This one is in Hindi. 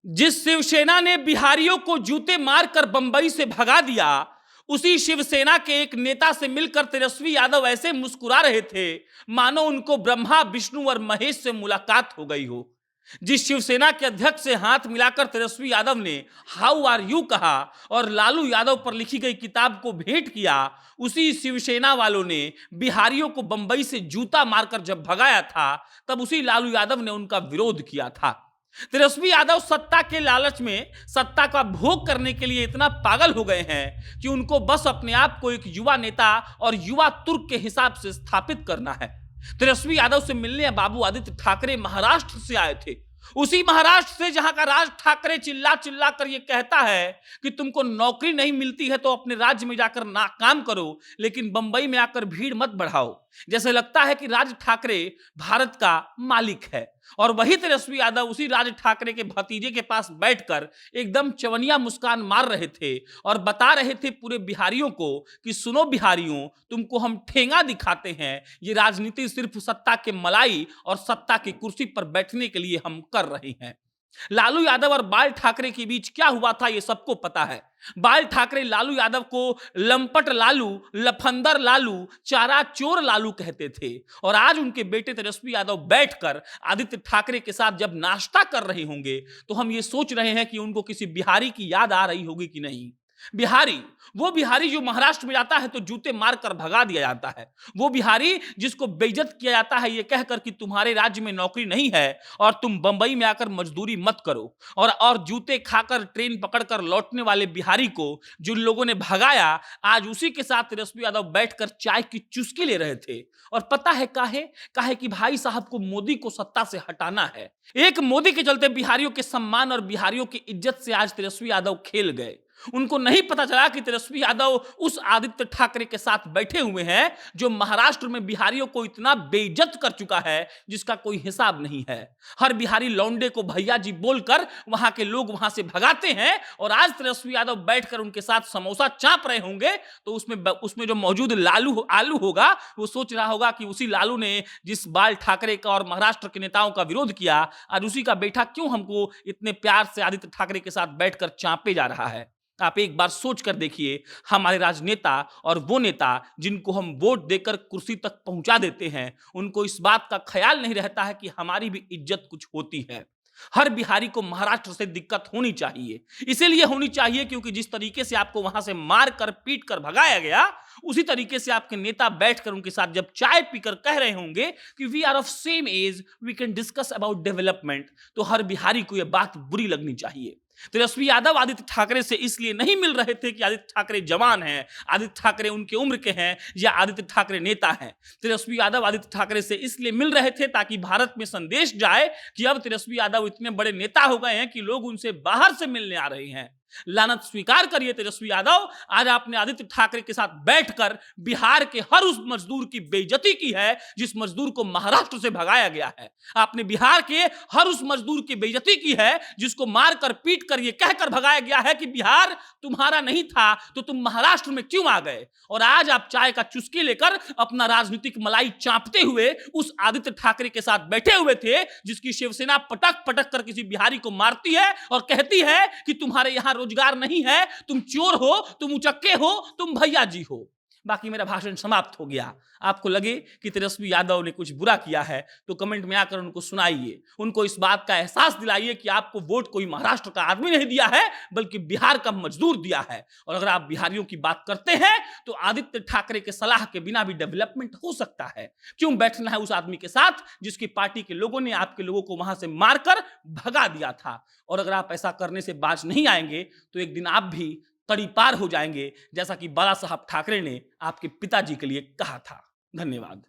जिस शिवसेना ने बिहारियों को जूते मारकर बंबई से भगा दिया, उसी शिवसेना के एक नेता से मिलकर तेजस्वी यादव ऐसे मुस्कुरा रहे थे मानो उनको ब्रह्मा, विष्णु और महेश से मुलाकात हो गई हो। जिस शिवसेना के अध्यक्ष से हाथ मिलाकर तेजस्वी यादव ने हाउ आर यू कहा और लालू यादव पर लिखी गई किताब को भेंट किया, उसी शिवसेना वालों ने बिहारियों को बंबई से जूता मारकर जब भगाया था, तब उसी लालू यादव ने उनका विरोध किया था। तेजस्वी यादव सत्ता के लालच में सत्ता का भोग करने के लिए इतना पागल हो गए हैं कि उनको बस अपने आप को एक युवा नेता और युवा तुर्क के हिसाब से स्थापित करना है। तेजस्वी यादव से मिलने बाबू आदित्य ठाकरे महाराष्ट्र से आए थे, उसी महाराष्ट्र से जहां का राज ठाकरे चिल्ला चिल्ला कर यह कहता है कि तुमको नौकरी नहीं मिलती है तो अपने राज्य में जाकर काम करो, लेकिन बंबई में आकर भीड़ मत बढ़ाओ। जैसे लगता है कि राज ठाकरे भारत का मालिक है, और वही तेजस्वी यादव उसी राज ठाकरे के भतीजे के पास बैठकर एकदम चवनिया मुस्कान मार रहे थे और बता रहे थे पूरे बिहारियों को कि सुनो बिहारियों, तुमको हम ठेंगा दिखाते हैं। ये राजनीति सिर्फ सत्ता के मलाई और सत्ता की कुर्सी पर बैठने के लिए हम कर रहे हैं। लालू यादव और बाल ठाकरे के बीच क्या हुआ था ये सबको पता है। बाल ठाकरे लालू यादव को लंपट लालू, लफंदर लालू, चारा चोर लालू कहते थे, और आज उनके बेटे तेजस्वी यादव बैठकर आदित्य ठाकरे के साथ जब नाश्ता कर रहे होंगे तो हम ये सोच रहे हैं कि उनको किसी बिहारी की याद आ रही होगी कि नहीं। बिहारी, वो बिहारी जो महाराष्ट्र में जाता है तो जूते मारकर भगा दिया जाता है, वो बिहारी जिसको बेइज्जत किया जाता है ये कहकर कि तुम्हारे राज्य में नौकरी नहीं है और तुम बंबई में आकर मजदूरी मत करो, और जूते खाकर ट्रेन पकड़कर लौटने वाले बिहारी को जिन लोगों ने भगाया, आज उसी के साथ तेजस्वी यादव बैठकर चाय की चुस्की ले रहे थे। और पता है काहे कि भाई साहब को मोदी को सत्ता से हटाना है। एक मोदी के चलते बिहारियों के सम्मान और बिहारियों की इज्जत से आज तेजस्वी यादव खेल गए। उनको नहीं पता चला कि तेजस्वी यादव उस आदित्य ठाकरे के साथ बैठे हुए हैं जो महाराष्ट्र में बिहारियों को इतना बेइज्जत कर चुका है जिसका कोई हिसाब नहीं है। हर बिहारी लौंडे को भैया जी बोलकर वहां के लोग वहां से भगाते हैं, और आज तेजस्वी यादव बैठकर उनके साथ समोसा चाप रहे होंगे तो उसमें जो मौजूद आलू होगा वो सोच रहा होगा कि उसी लालू ने जिस बाल ठाकरे का और महाराष्ट्र के नेताओं का विरोध किया, आज उसी का बेटा क्यों हमको इतने प्यार से आदित्य ठाकरे के साथ बैठकर चापे जा रहा है। आप एक बार सोच कर देखिए, हमारे राजनेता और वो नेता जिनको हम वोट देकर कुर्सी तक पहुंचा देते हैं, उनको इस बात का ख्याल नहीं रहता है कि हमारी भी इज्जत कुछ होती है। हर बिहारी को महाराष्ट्र से दिक्कत होनी चाहिए, इसीलिए होनी चाहिए क्योंकि जिस तरीके से आपको वहां से मार कर पीट कर भगाया गया, उसी तरीके से आपके नेता बैठकर उनके साथ जब चाय पीकर कह रहे होंगे कि we are of same age, we can discuss about development, तो हर बिहारी को यह बात बुरी लगनी चाहिए। तेजस्वी यादव आदित्य ठाकरे से इसलिए नहीं मिल रहे थे कि आदित्य ठाकरे जवान हैं, आदित्य ठाकरे उनके उम्र के हैं या आदित्य ठाकरे नेता हैं। तेजस्वी यादव आदित्य ठाकरे से इसलिए मिल रहे थे ताकि भारत में संदेश जाए कि अब तेजस्वी यादव इतने बड़े नेता हो गए हैं कि लोग उनसे बाहर से मिलने आ रहे हैं। लानत स्वीकार करिए तेजस्वी यादव, आज आपने आदित्य ठाकरे के साथ बैठकर बिहार के हर उस मजदूर की बेइज्जती की है जिस मजदूर को महाराष्ट्र से भगाया गया है। आपने बिहार के हर उस मजदूर की बेइज्जती की है जिसको मारकर पीट कर यह कहकर भगाया गया है कि बिहार तुम्हारा नहीं था तो तुम महाराष्ट्र में क्यों आ गए। और आज आप चाय का चुस्की लेकर अपना राजनीतिक मलाई चापते हुए उस आदित्य ठाकरे के साथ बैठे हुए थे जिसकी शिवसेना पटक पटक कर किसी बिहारी को मारती है और कहती है कि तुम्हारे यहां रोजगार नहीं है, तुम चोर हो, तुम उचक्के हो, तुम भैया जी हो। बाकी मेरा भाषण समाप्त हो गया। आपको लगे कि तेजस्वी यादव ने कुछ बुरा किया है तो कमेंट में आकर उनको सुनाइए, उनको इस बात का एहसास दिलाइए कि आपको वोट कोई महाराष्ट्र का आदमी नहीं दिया है बल्कि बिहार का मजदूर दिया है। और अगर आप बिहारियों की बात करते हैं तो आदित्य ठाकरे के सलाह के बिना भी डेवलपमेंट हो सकता है। क्यों बैठना है उस आदमी के साथ जिसकी पार्टी के लोगों ने आपके लोगों को वहां से मारकर भगा दिया था। और अगर आप ऐसा करने से बाज नहीं आएंगे तो एक दिन आप भी कड़ी पार हो जाएंगे, जैसा कि बाला साहब ठाकरे ने आपके पिताजी के लिए कहा था। धन्यवाद।